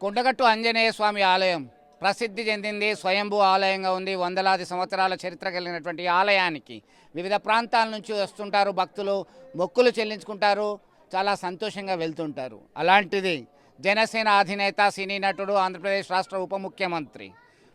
కొండగట్టు ఆంజనేయ స్వామి ఆలయం ప్రసిద్ధి చెందింది. స్వయంభూ ఆలయంగా ఉంది. వందలాది సంవత్సరాల చరిత్ర కలిగినటువంటి ఆలయానికి వివిధ ప్రాంతాల నుంచి వస్తుంటారు భక్తులు, మొక్కులు చెల్లించుకుంటారు, చాలా సంతోషంగా వెళ్తుంటారు. అలాంటిది జనసేన అధినేత, సినీ నటుడు, ఆంధ్రప్రదేశ్ రాష్ట్ర ఉప ముఖ్యమంత్రి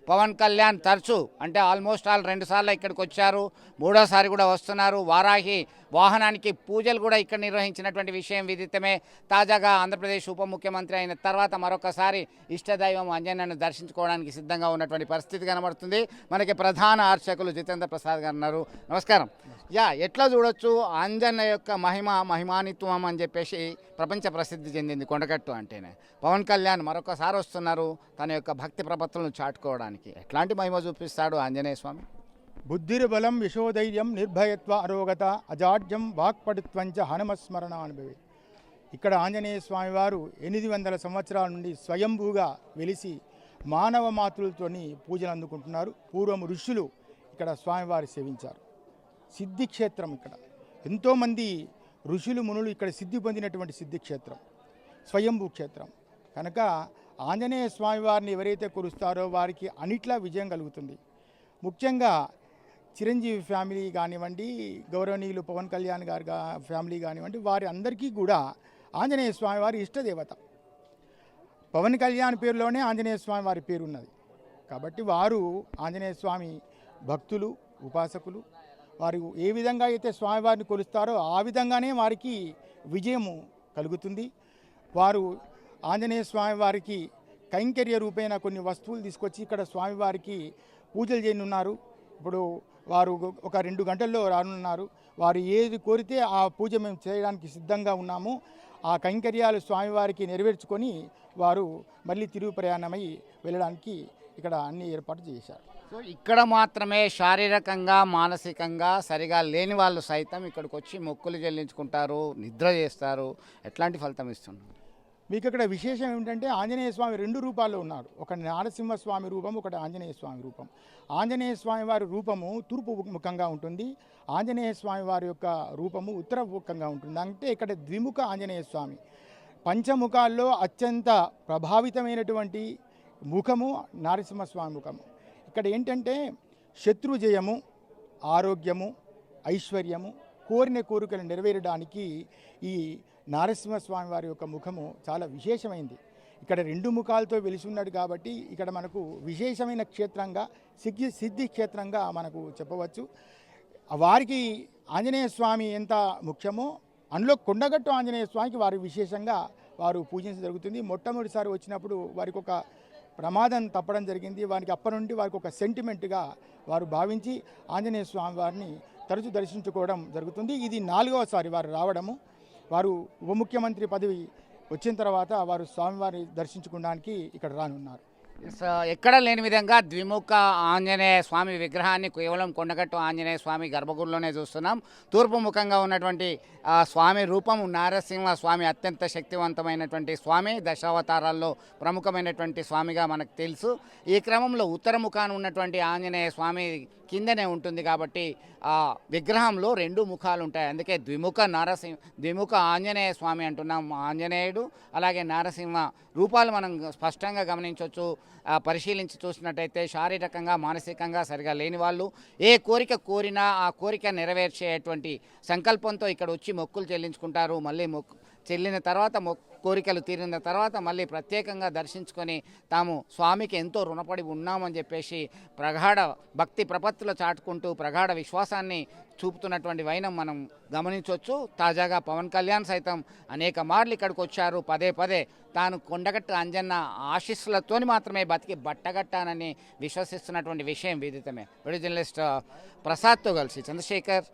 పవన్ కళ్యాణ్ తరచూ అంటే ఆల్మోస్ట్ ఆల్ 2 సార్లు ఇక్కడికి వచ్చారు, 3వసారి కూడా వస్తున్నారు. వారాహి వాహనానికి పూజలు కూడా ఇక్కడ నిర్వహించినటువంటి విషయం విదితమే. తాజాగా ఆంధ్రప్రదేశ్ ఉప ముఖ్యమంత్రి అయిన తర్వాత మరొకసారి ఇష్టదైవం ఆంజనేయుని దర్శించుకోవడానికి సిద్ధంగా ఉన్నటువంటి పరిస్థితి కనబడుతుంది. మనకి ప్రధాన అర్చకులు జితేంద్ర ప్రసాద్ గారు ఉన్నారు. నమస్కారం. ఎట్లా చూడొచ్చు ఆంజనేయ యొక్క మహిమానిత్వం అని చెప్పేసి ప్రపంచ ప్రసిద్ధి చెందింది కొండగట్టు అంటేనే. పవన్ కళ్యాణ్ మరొకసారి వస్తున్నారు తన యొక్క భక్తి ప్రపత్తులను చాటుకోవడానికి. ఎట్లాంటి మహిమ చూపిస్తాడు ఆంజనేయ స్వామి? బుద్ధిర్బలం యశోధైర్యం నిర్భయత్వ అరోగత అజాడ్యం వాక్పటుత్వంచ హనుమస్మరణ అనుభవి. ఇక్కడ ఆంజనేయ స్వామి వారు 800 సంవత్సరాల నుండి స్వయంభూగా వెలిసి మానవ మాతృలతోని పూజలు అందుకుంటున్నారు. పూర్వం ఋషులు ఇక్కడ స్వామివారి సేవించారు. సిద్ధిక్షేత్రం ఇక్కడ ఎంతోమంది ఋషులు మునులు ఇక్కడ సిద్ధి పొందినటువంటి సిద్ధిక్షేత్రం, స్వయంభూ క్షేత్రం కనుక ఆంజనేయ స్వామి వారిని ఎవరైతే కొలుస్తారో వారికి అన్నిట్లా విజయం కలుగుతుంది. ముఖ్యంగా చిరంజీవి ఫ్యామిలీ కానివ్వండి, గౌరవనీయులు పవన్ కళ్యాణ్ గారి ఫ్యామిలీ కానివ్వండి, వారి అందరికీ కూడా ఆంజనేయ స్వామి వారి ఇష్టదేవత. పవన్ కళ్యాణ్ పేరులోనే ఆంజనేయ స్వామి వారి పేరు ఉన్నది కాబట్టి వారు ఆంజనేయ స్వామి భక్తులు, ఉపాసకులు. వారు ఏ విధంగా అయితే స్వామివారిని కొలుస్తారో ఆ విధంగానే వారికి విజయము కలుగుతుంది. వారు ఆంజనేయ స్వామి వారికి కైంకర్య రూపేణ కొన్ని వస్తువులు తీసుకొచ్చి ఇక్కడ స్వామివారికి పూజలు చేయనున్నారు. ఇప్పుడు వారు ఒక 2 గంటల్లో రానున్నారు. వారు ఏది కోరితే ఆ పూజ మేము చేయడానికి సిద్ధంగా ఉన్నాము. ఆ కైంకర్యాలు స్వామివారికి నెరవేర్చుకొని వారు మళ్ళీ తిరుగు ప్రయాణమై వెళ్ళడానికి ఇక్కడ అన్ని ఏర్పాటు చేశారు. సో ఇక్కడ మాత్రమే శారీరకంగా మానసికంగా సరిగా లేని వాళ్ళు సైతం ఇక్కడికి వచ్చి మొక్కులు చెల్లించుకుంటారు, నిద్ర చేస్తారు. ఎట్లాంటి ఫలితం ఇస్తున్నారు? మీకు ఇక్కడ విశేషం ఏమిటంటే ఆంజనేయ స్వామి 2 రూపాల్లో ఉన్నారు. ఒక నారసింహస్వామి రూపం, ఒకటి ఆంజనేయ స్వామి రూపం. ఆంజనేయ స్వామి వారి రూపము తూర్పు ముఖంగా ఉంటుంది. ఆంజనేయ స్వామి వారి యొక్క రూపము ఉత్తర ముఖంగా ఉంటుంది. అంటే ఇక్కడ ద్విముఖ ఆంజనేయ స్వామి. పంచముఖాల్లో అత్యంత ప్రభావితమైనటువంటి ముఖము నారసింహస్వామి ముఖము. ఇక్కడ ఏంటంటే శత్రుజయము, ఆరోగ్యము, ఐశ్వర్యము, కోరిన కోరికలు నెరవేరడానికి ఈ నారసింహస్వామి వారి యొక్క ముఖము చాలా విశేషమైంది. ఇక్కడ 2 ముఖాలతో వెలిసి ఉన్నాడు కాబట్టి ఇక్కడ మనకు విశేషమైన క్షేత్రంగా సిద్ధి క్షేత్రంగా మనకు చెప్పవచ్చు. వారికి ఆంజనేయ స్వామి ఎంత ముఖ్యమో అందులో కొండగట్టు ఆంజనేయ స్వామికి వారు విశేషంగా వారు పూజించడం జరుగుతుంది. మొట్టమొదటిసారి వచ్చినప్పుడు వారికి ఒక ప్రమాదం తప్పడం జరిగింది. వారికి అప్పటి నుండి వారికి ఒక సెంటిమెంట్గా వారు భావించి ఆంజనేయ స్వామి వారిని తరచూ దర్శించుకోవడం జరుగుతుంది. ఇది 4వసారి వారు రావడము. వారు ఉప ముఖ్యమంత్రి పదవి వచ్చిన తర్వాత వారు స్వామివారిని దర్శించుకోవడానికి ఇక్కడ రానున్నారు. ఎక్కడ లేని విధంగా ద్విముఖ ఆంజనేయ స్వామి విగ్రహాన్ని కేవలం కొండగట్టు ఆంజనేయ స్వామి గర్భగుడిలోనే చూస్తున్నాం. తూర్పు ముఖంగా ఉన్నటువంటి స్వామి రూపం నారసింహ స్వామి, అత్యంత శక్తివంతమైనటువంటి స్వామి, దశావతారాల్లో ప్రముఖమైనటువంటి స్వామిగా మనకు తెలుసు. ఈ క్రమంలో ఉత్తర ముఖాన ఉన్నటువంటి ఆంజనేయ స్వామి కిందనే ఉంటుంది కాబట్టి ఆ విగ్రహంలో 2 ముఖాలు ఉంటాయి. అందుకే ద్విముఖ ఆంజనేయ స్వామి అంటున్నాం. ఆంజనేయుడు అలాగే నారసింహ రూపాలు మనం స్పష్టంగా గమనించవచ్చు. పరిశీలించి చూసినట్టయితే శారీరకంగా మానసికంగా సరిగా లేని వాళ్ళు ఏ కోరిక కోరినా ఆ కోరిక నెరవేర్చేటువంటి సంకల్పంతో ఇక్కడ వచ్చి మొక్కులు చెల్లించుకుంటారు. మళ్ళీ చెల్లిన తర్వాత కోరికలు తీరిన తర్వాత మళ్ళీ ప్రత్యేకంగా దర్శించుకొని తాము స్వామికి ఎంతో రుణపడి ఉన్నామని చెప్పేసి ప్రగాఢ భక్తి ప్రపత్తులు చాటుకుంటూ ప్రగాఢ విశ్వాసాన్ని చూపుతున్నటువంటి వైనం మనం గమనించవచ్చు. తాజాగా పవన్ కళ్యాణ్ సైతం అనేక మార్లు ఇక్కడికి వచ్చారు. పదే తాను కొండగట్టు అంజన్న ఆశీస్సులతోని మాత్రమే బతికి బట్టగట్టానని విశ్వసిస్తున్నటువంటి విషయం విదితమే. వీడియో జర్నలిస్ట్ ప్రసాద్తో కలిసి చంద్రశేఖర్,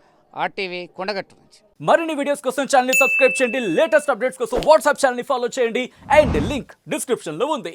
RTV, కొండగట్టు నుంచి. మరిన్ని వీడియోస్ కోసం ఛానల్ ని సబ్స్క్రైబ్ చేయండి. లేటెస్ట్ అప్డేట్స్ కోసం వాట్సాప్ ఛానల్ ని ఫాలో చేయండి. అండ్ లింక్ డిస్క్రిప్షన్ లో ఉంది.